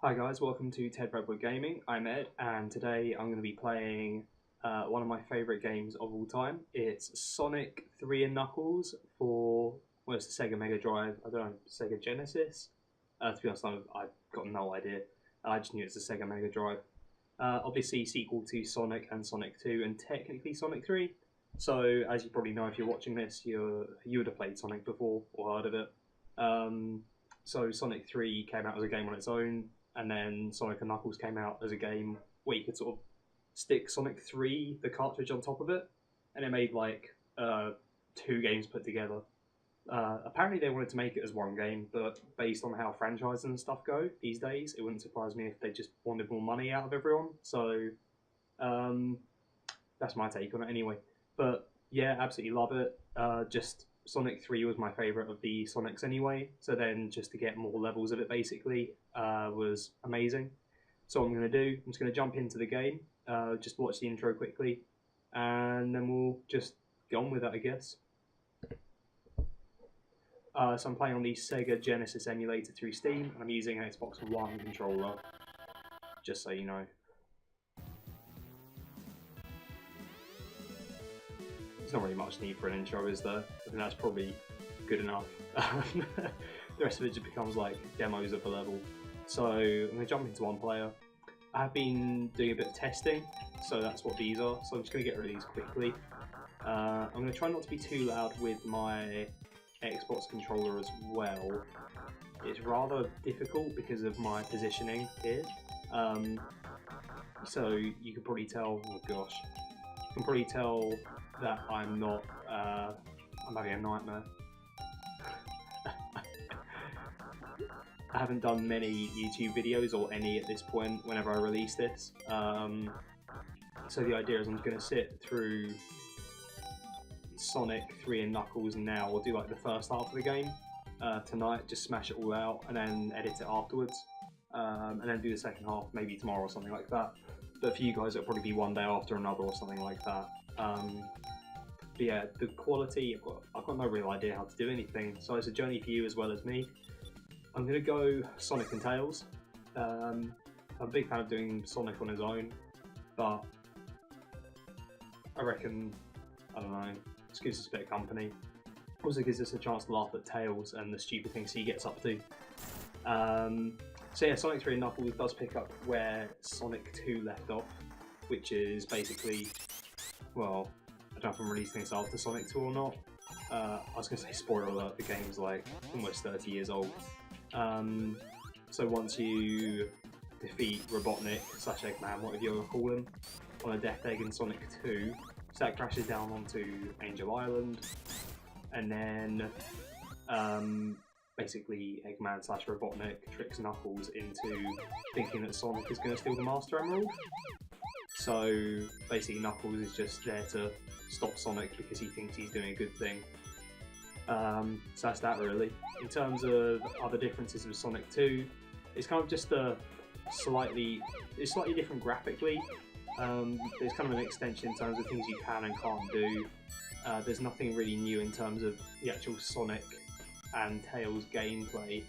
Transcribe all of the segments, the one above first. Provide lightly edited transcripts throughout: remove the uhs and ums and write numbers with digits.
Hi guys, welcome to Ted Redwood Gaming. I'm Ed, and today I'm going to be playing one of my favourite games of all time. It's Sonic 3 and Knuckles for, well, it's the Sega Mega Drive, I don't know, Sega Genesis? To be honest, I've got no idea. I just knew it's the Sega Mega Drive. Obviously sequel to Sonic and Sonic 2 and technically Sonic 3. So, as you probably know if you're watching this, you would have played Sonic before or heard of it. So Sonic 3 came out as a game on its own, and then Sonic and Knuckles came out as a game where you could sort of stick Sonic 3, the cartridge, on top of it, and it made like 2 games put together. Apparently they wanted to make it as one game, but based on how franchises and stuff go these days, it wouldn't surprise me if they just wanted more money out of everyone. So that's my take on it anyway. But yeah, absolutely love it. Just Sonic 3 was my favourite of the Sonics anyway, so then just to get more levels of it basically was amazing. So what I'm going to do, I'm just going to jump into the game, just watch the intro quickly, and then we'll just get on with it, I guess. So I'm playing on the Sega Genesis emulator through Steam, and I'm using an Xbox One controller, just so you know. There's not really much need for an intro, is there? I think that's probably good enough. The rest of it just becomes like demos of the level. So I'm going to jump into one player. I have been doing a bit of testing, so that's what these are. So I'm just going to get rid of these quickly. I'm going to try not to be too loud with my Xbox controller as well. It's rather difficult because of my positioning here. So you can probably tell, oh gosh, you can probably tell that I'm not, I'm having a nightmare. I haven't done many YouTube videos, or any at this point, whenever I release this. So the idea is I'm going to sit through Sonic 3 and Knuckles now, or do like the first half of the game tonight, just smash it all out, and then edit it afterwards. And then do the second half maybe tomorrow or something like that. But for you guys, it'll probably be one day after another or something like that. But yeah, the quality, I've got no real idea how to do anything, so it's a journey for you as well as me. I'm going to go Sonic and Tails. I'm a big fan of doing Sonic on his own, but I reckon, I don't know, just gives us a bit of company. Also gives us a chance to laugh at Tails and the stupid things he gets up to. So yeah, Sonic 3 and Knuckles does pick up where Sonic 2 left off, which is basically, well, I don't know if I'm releasing this after Sonic 2 or not. I was going to say, spoiler alert, the game's like almost 30 years old. So once you defeat Robotnik / Eggman, whatever you want to call him, on a Death Egg in Sonic 2, so that crashes down onto Angel Island, and then basically Eggman / Robotnik tricks Knuckles into thinking that Sonic is going to steal the Master Emerald. So basically Knuckles is just there to stop Sonic because he thinks he's doing a good thing. So that's that really. In terms of other differences with Sonic 2, it's kind of just it's slightly different graphically. There's kind of an extension in terms of things you can and can't do. There's nothing really new in terms of the actual Sonic and Tails gameplay,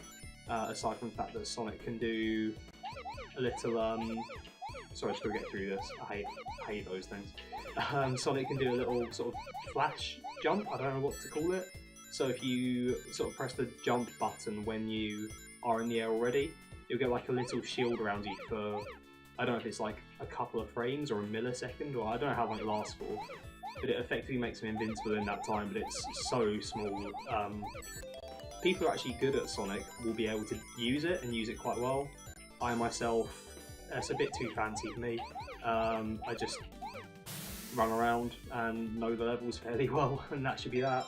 aside from the fact that Sonic can do a little, sorry, I just gotta get through this, I hate those things. Sonic can do a little sort of flash jump, I don't know what to call it. So if you sort of press the jump button when you are in the air already, you'll get like a little shield around you for, I don't know if it's like a couple of frames or a millisecond, or I don't know how long it lasts for, but it effectively makes him invincible in that time, but it's so small. People who are actually good at Sonic will be able to use it, and use it quite well. I myself, it's a bit too fancy for me. I just run around and know the levels fairly well, and that should be that.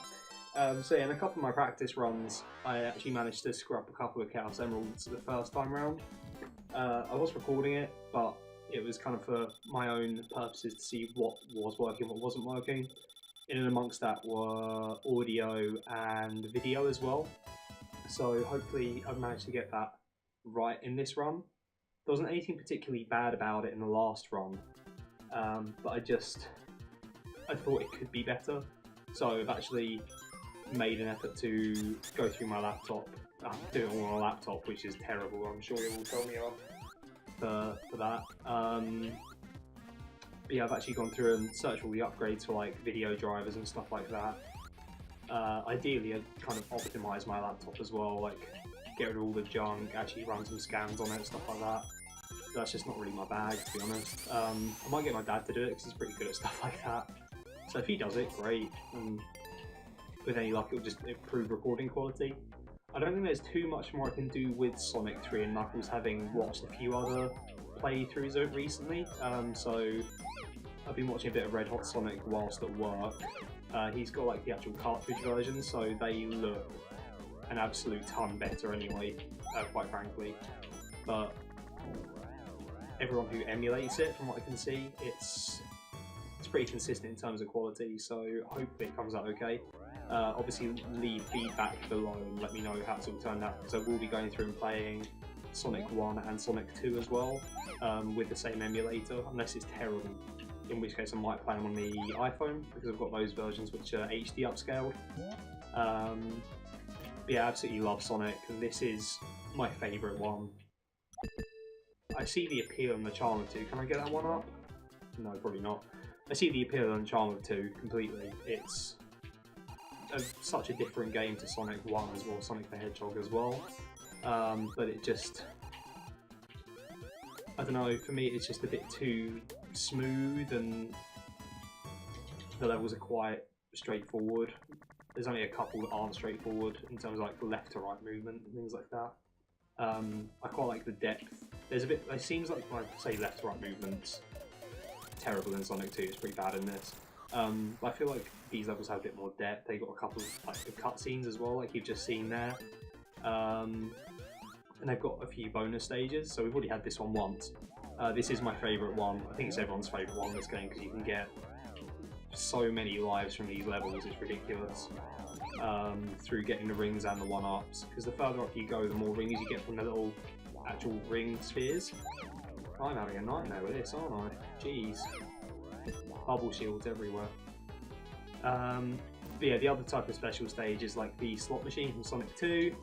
So yeah, in a couple of my practice runs, I actually managed to screw up a couple of Chaos Emeralds the first time round. I was recording it, but it was kind of for my own purposes to see what was working, what wasn't working. In and amongst that were audio and video as well. So hopefully I've managed to get that right in this run. There wasn't anything particularly bad about it in the last run, but I thought it could be better. So I've actually made an effort to go through my laptop, do it all on a laptop, which is terrible, I'm sure you will tell me off. for that. But yeah, I've actually gone through and searched all the upgrades for like video drivers and stuff like that. Ideally, I'd kind of optimise my laptop as well, like get rid of all the junk, actually run some scans on it, stuff like that. That's just not really my bag, to be honest. I might get my dad to do it because he's pretty good at stuff like that. So if he does it, great. And with any luck, it'll just improve recording quality. I don't think there's too much more I can do with Sonic 3 and Knuckles, having watched a few other playthroughs of it recently. So I've been watching a bit of Red Hot Sonic whilst at work. He's got like the actual cartridge version, so they look an absolute ton better anyway, quite frankly. But everyone who emulates it, from what I can see, it's pretty consistent in terms of quality, so hopefully it comes out okay. Obviously leave feedback below and let me know how it's all turned out, because I will be going through and playing Sonic 1 and Sonic 2 as well, with the same emulator, unless it's terrible, in which case I might play them on the iPhone, because I've got those versions which are HD upscaled. But yeah, I absolutely love Sonic, and this is my favourite one. I see the appeal and the charm of 2. Can I get that one up? No, probably not. I see the appeal and charm of 2 completely. It's such a different game to Sonic 1 as well, Sonic the Hedgehog as well. But it just, I don't know, for me it's just a bit too smooth, and the levels are quite straightforward. There's only a couple that aren't straightforward in terms of like left to right movement and things like that. I quite like the depth. There's a bit, it seems like when I say left to right movements, terrible in Sonic 2, it's pretty bad in this. But I feel like these levels have a bit more depth. They got a couple of like the cutscenes as well, like you've just seen there. And they've got a few bonus stages, so we've already had this one once. This is my favourite one. I think it's everyone's favourite one in this game, because you can get so many lives from these levels, it's ridiculous. Through getting the rings and the one-ups, because the further up you go, the more rings you get from the little actual ring spheres. I'm having a nightmare with this, aren't I? Jeez. Bubble shields everywhere. But yeah, the other type of special stage is like the slot machine from Sonic 2,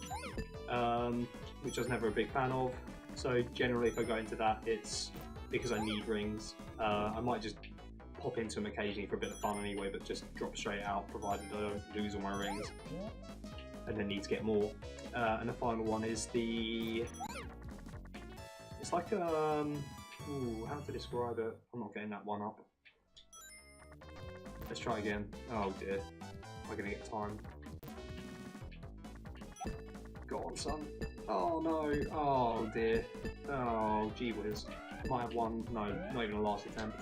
which I was never a big fan of. So generally if I go into that, it's because I need rings. I might just pop into them occasionally for a bit of fun anyway, but just drop straight out, provided I don't lose all my rings and then need to get more. And the final one is the... It's like ooh, how to describe it? I'm not getting that one up. Let's try again. Oh dear. Am I going to get time? Go on, son. Oh no. Oh dear. Oh, gee whiz. Might have one. No, not even a last attempt.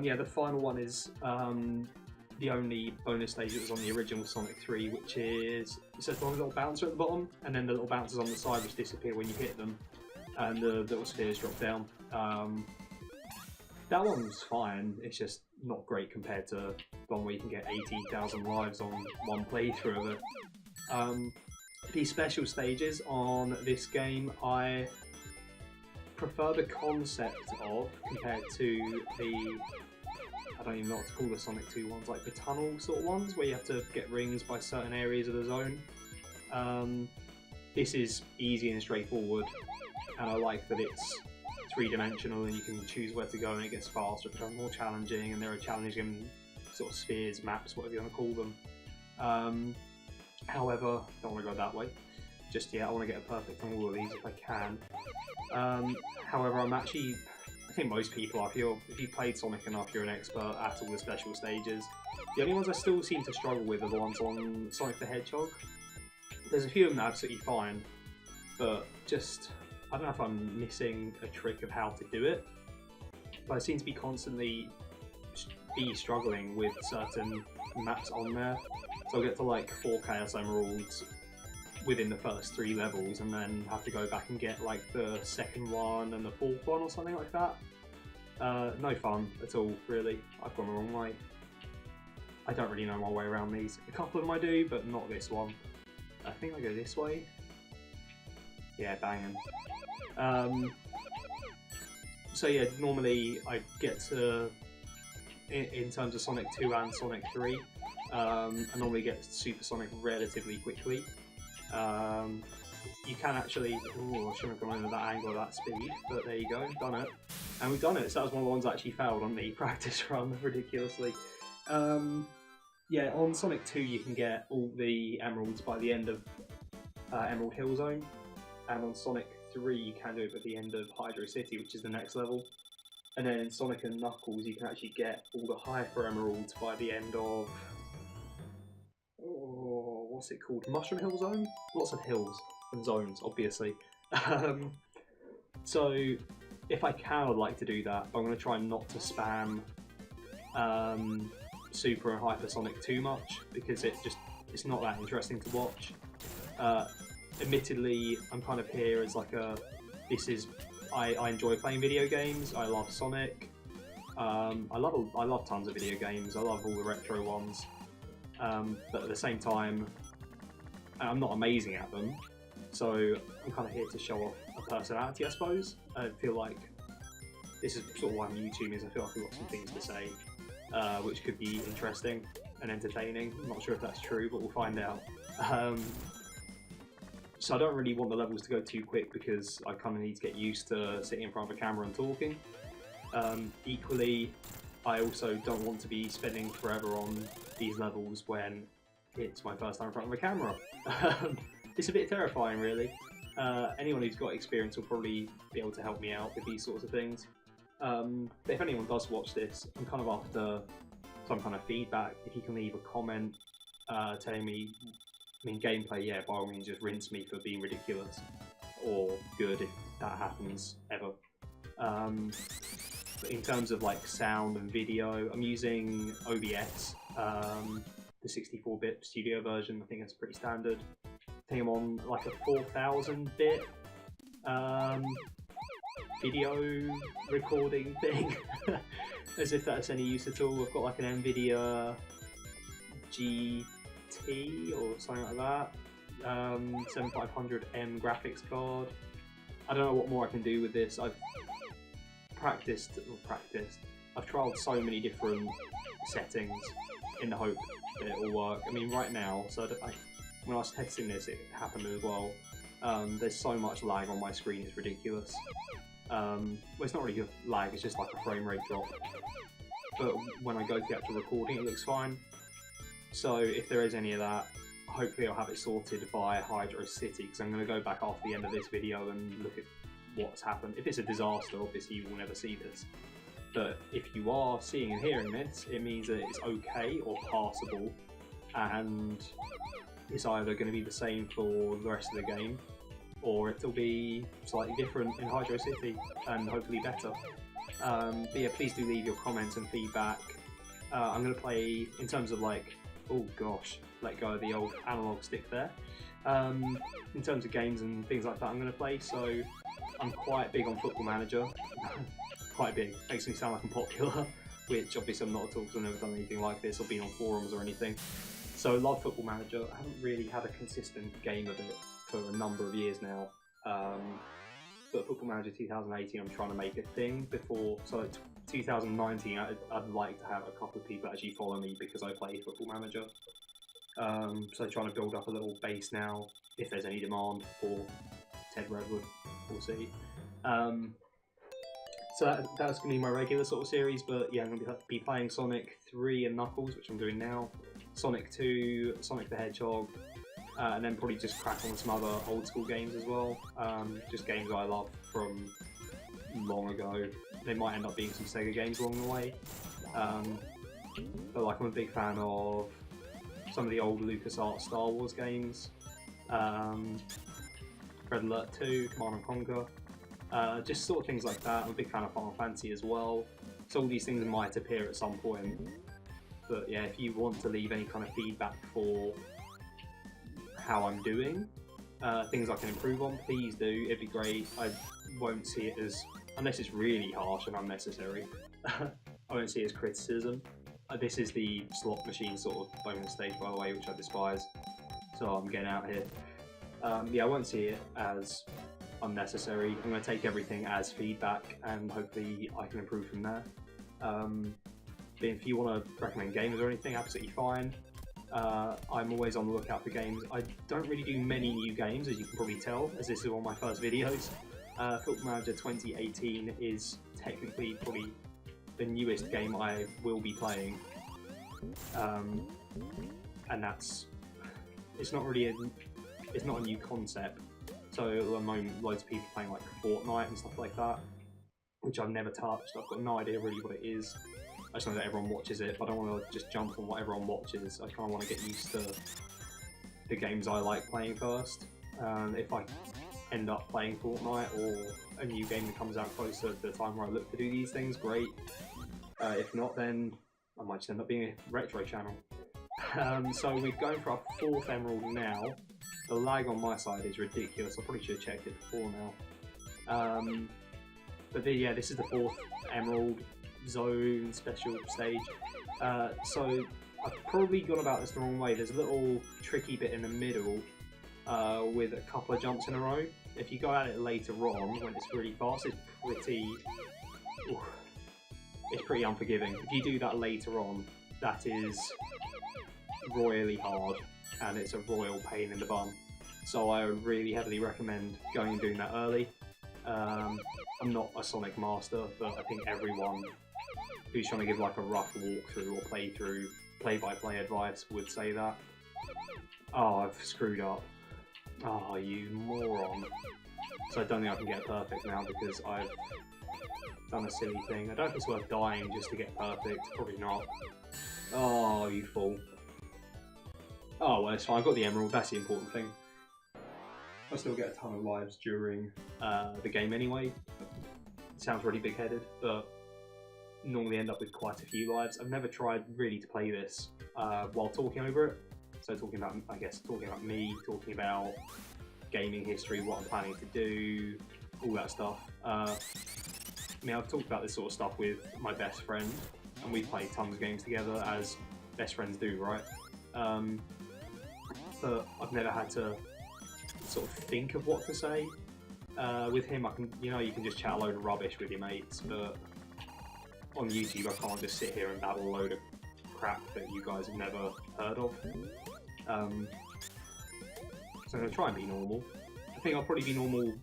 Yeah, the final one is the only bonus stage that was on the original Sonic 3, which is, it says one little bouncer at the bottom, and then the little bouncers on the side which disappear when you hit them, and the little spheres drop down. That one's fine, it's just not great compared to the one where you can get 80,000 lives on one playthrough of it. These special stages on this game, I prefer the concept of, compared to the, I don't even know what to call the Sonic 2 ones, like the tunnel sort of ones, where you have to get rings by certain areas of the zone. This is easy and straightforward, and I like that it's three-dimensional and you can choose where to go and it gets faster, it becomes more challenging, and there are challenging sort of spheres, maps, whatever you want to call them. However, don't want to go that way just yet. I want to get a perfect on all of these if I can. However, I'm actually, I think most people are, if you've played Sonic enough, you're an expert at all the special stages. The only ones I still seem to struggle with are the ones on Sonic the Hedgehog. There's a few of them that are absolutely fine, but just, I don't know if I'm missing a trick of how to do it, but I seem to be constantly struggling with certain maps on there. So I'll get to like 4 Chaos Emeralds within the first 3 levels, and then have to go back and get like the second one and the 4th one or something like that. No fun at all, really. I've gone the wrong way. I don't really know my way around these. A couple of them I do, but not this one. I think I go this way. Yeah, banging. So yeah, normally I get to, in terms of Sonic 2 and Sonic 3, I normally get Super Sonic relatively quickly. you can actually, oh, I shouldn't have gone over that angle at that speed, but there you go, done it. And we've done it, so that was one of the ones that actually failed on the practice run, ridiculously. Yeah, on Sonic 2 you can get all the emeralds by the end of Emerald Hill Zone, and on Sonic 3 you can do it at the end of Hydro City, which is the next level. And then in Sonic and Knuckles you can actually get all the Hyper Emeralds by the end of... oh, what's it called? Mushroom Hill Zone? Lots of hills and zones, obviously. So, if I can, I'd like to do that, but I'm going to try not to spam Super and Hyper Sonic too much, because it's not that interesting to watch. Admittedly, I'm kind of here as like a... I enjoy playing video games, I love Sonic, I love tons of video games, I love all the retro ones. But at the same time, I'm not amazing at them, so I'm kind of here to show off a personality, I suppose. I feel like this is sort of why I'm YouTubing, is I feel like I've got some things to say, which could be interesting and entertaining. I'm not sure if that's true, but we'll find out. So I don't really want the levels to go too quick because I kind of need to get used to sitting in front of a camera and talking. Equally, I also don't want to be spending forever on these levels when it's my first time in front of a camera. It's a bit terrifying, really. Anyone who's got experience will probably be able to help me out with these sorts of things. But if anyone does watch this, I'm kind of after some kind of feedback. If you can leave a comment telling me, I mean, gameplay, yeah, by all means, just rinse me for being ridiculous, or good if that happens ever. But in terms of like sound and video, I'm using OBS, the 64-bit studio version. I think that's pretty standard. I think I'm on like a 4000-bit video recording thing, as if that's any use at all. I've got like an NVIDIA GT or something like that, 7500M graphics card. I don't know what more I can do with this. I've I've trialed so many different settings in the hope that it will work. I mean, right now, so when I was testing this, it happened as well. There's so much lag on my screen, it's ridiculous. Well, it's not really a lag, it's just like a frame rate drop. But when I go to the actual recording, it looks fine. So if there is any of that, hopefully I'll have it sorted by Hydro City, because I'm going to go back after the end of this video and look at what's happened. If it's a disaster, obviously you will never see this. But if you are seeing and hearing this, it means that it's okay or passable, and it's either going to be the same for the rest of the game, or it'll be slightly different in Hydro City, and hopefully better. But yeah, please do leave your comments and feedback. I'm going to play, in terms of like, oh gosh, let go of the old analog stick there. In terms of games and things like that I'm going to play, so I'm quite big on Football Manager. Quite big, makes me sound like I'm popular, which obviously I'm not at all because I've never done anything like this or been on forums or anything. So I love Football Manager. I haven't really had a consistent game of it for a number of years now. But Football Manager 2018 I'm trying to make a thing before, so like 2019 I'd like to have a couple of people actually follow me because I play Football Manager. So trying to build up a little base now, if there's any demand for Ted Redwood, we'll see. So that's going to be my regular sort of series, but yeah, I'm going to be playing Sonic 3 and Knuckles, which I'm doing now, Sonic 2, Sonic the Hedgehog, and then probably just crack on with some other old school games as well, just games I love from long ago. They might end up being some Sega games along the way, but like I'm a big fan of some of the old LucasArts Star Wars games, Red Alert 2, Command & Conquer, just sort of things like that. I'm a big fan of Final Fantasy as well, so all these things might appear at some point. But yeah, if you want to leave any kind of feedback for how I'm doing, things I can improve on, please do, it'd be great. I won't see it as, unless it's really harsh and unnecessary, I won't see it as criticism. This is the slot machine sort of bonus stage, by the way, which I despise, so I'm getting out here. Yeah, I won't see it as unnecessary. I'm going to take everything as feedback and hopefully I can improve from there. But if you want to recommend games or anything, absolutely fine. I'm always on the lookout for games. I don't really do many new games, as you can probably tell, as this is one of my first videos. Football Manager 2018 is technically probably the newest game I will be playing, and it's not a new concept. So at the moment, loads of people playing like Fortnite and stuff like that, which I've never touched. I've got no idea really what it is. I just know that everyone watches it, but I don't want to just jump on what everyone watches. I kind of want to get used to the games I like playing first. If I end up playing Fortnite or a new game that comes out closer to the time where I look to do these things, great. If not, then I might just end up being a retro channel. So we're going for our 4th emerald now. The lag on my side is ridiculous. I probably should have checked it before now. But yeah, this is the 4th emerald zone special stage. So I've probably gone about this the wrong way. There's a little tricky bit in the middle with a couple of jumps in a row. If you go at it later on, when it's really fast, it's pretty unforgiving. If you do that later on, that is royally hard, and it's a royal pain in the bum. So I would really heavily recommend going and doing that early. I'm not a Sonic master, but I think everyone who's trying to give like a rough walkthrough or playthrough, play-by-play advice would say that. Oh, I've screwed up. Oh, you moron. So I don't think I can get perfect now because I've done a silly thing. I don't think it's worth dying just to get perfect. Probably not. Oh, you fool. Oh, well, it's fine. I've got the emerald. That's the important thing. I still get a ton of lives during the game anyway. It sounds really big-headed, but normally end up with quite a few lives. I've never tried really to play this while talking over it. So talking about me, talking about gaming history, what I'm planning to do, all that stuff. I mean, I've talked about this sort of stuff with my best friend, and we've played tons of games together, as best friends do, right? But I've never had to sort of think of what to say. With him, you can just chat a load of rubbish with your mates, but on YouTube, I can't just sit here and babble a load of crap that you guys have never heard of. So I'm going to try and be normal. I think I'll probably be normal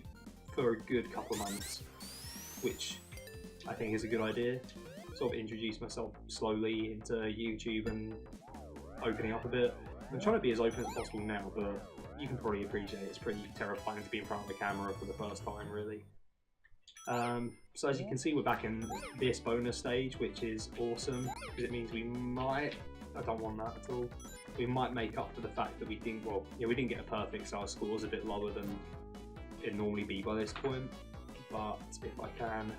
for a good couple of months, which I think is a good idea. Sort of introduce myself slowly into YouTube and opening up a bit. I'm trying to be as open as possible now, but you can probably appreciate it's pretty terrifying to be in front of the camera for the first time, really. So as you can see, we're back in this bonus stage, which is awesome, because it means we might, I don't want that at all, we might make up for the fact that we didn't get a perfect, so our score's a bit lower than it'd normally be by this point. But if I can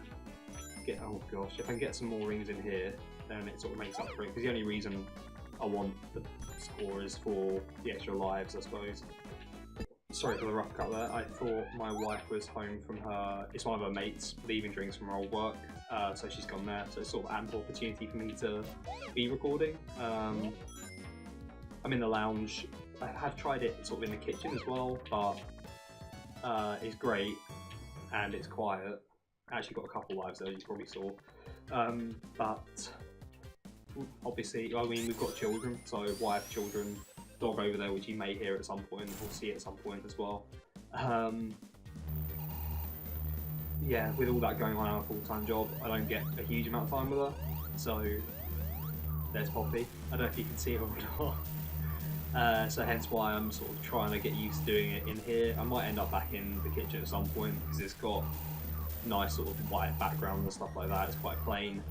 get, oh gosh, if I can get some more rings in here, then it sort of makes up for it, because the only reason I want the score is for the extra lives, I suppose. Sorry for the rough cut there. I thought my wife was home from it's one of her mates leaving drinks from her old work, so she's gone there. So it's sort of ample opportunity for me to be recording. I'm in the lounge. I have tried it sort of in the kitchen as well, but it's great and it's quiet. I actually got a couple lives though, you probably saw. But obviously, I mean, we've got children, so wife, children, dog over there, which you may hear at some point, or see at some point as well. Yeah, with all that going on in a full-time job, I don't get a huge amount of time with her, so there's Poppy. I don't know if you can see her or not. So hence why I'm sort of trying to get used to doing it in here. I might end up back in the kitchen at some point, because it's got nice sort of white background and stuff like that. It's quite plain.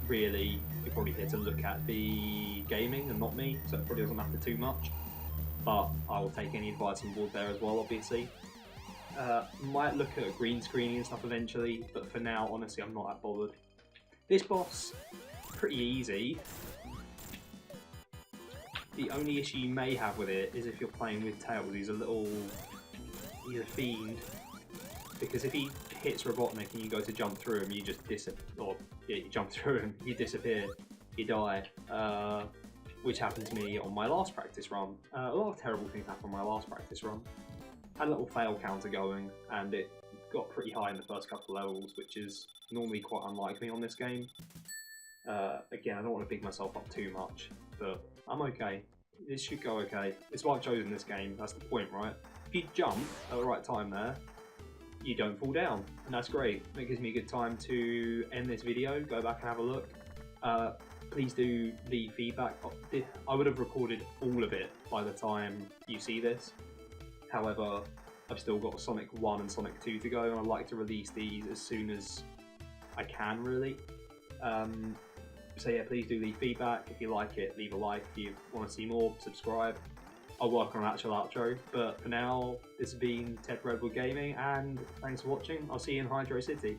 Really, you're probably here to look at the gaming and not me, so it probably doesn't matter too much. But I will take any advice on board there as well, obviously. Might look at green screening and stuff eventually, but for now, honestly, I'm not that bothered. This boss, pretty easy. The only issue you may have with it is if you're playing with Tails. He's a fiend. Because if he hits Robotnik and you go to jump through him, you just you jump through him, you disappear, you die. Which happened to me on my last practice run. A lot of terrible things happened on my last practice run. Had a little fail counter going, and it got pretty high in the first couple of levels, which is normally quite unlike me on this game. Again, I don't want to big myself up too much, but I'm okay. This should go okay. It's what I've chosen this game. That's the point, right? If you jump at the right time there, you don't fall down, and that's great. It gives me a good time to end this video, go back and have a look. Please do leave feedback. I would have recorded all of it by the time you see this. However, I've still got Sonic 1 and Sonic 2 to go, and I'd like to release these as soon as I can, really. So yeah, please do leave feedback. If you like it, leave a like. If you want to see more, subscribe. I'll work on an actual outro, but for now, this has been Ted Redwood Gaming, and thanks for watching. I'll see you in Hydro City.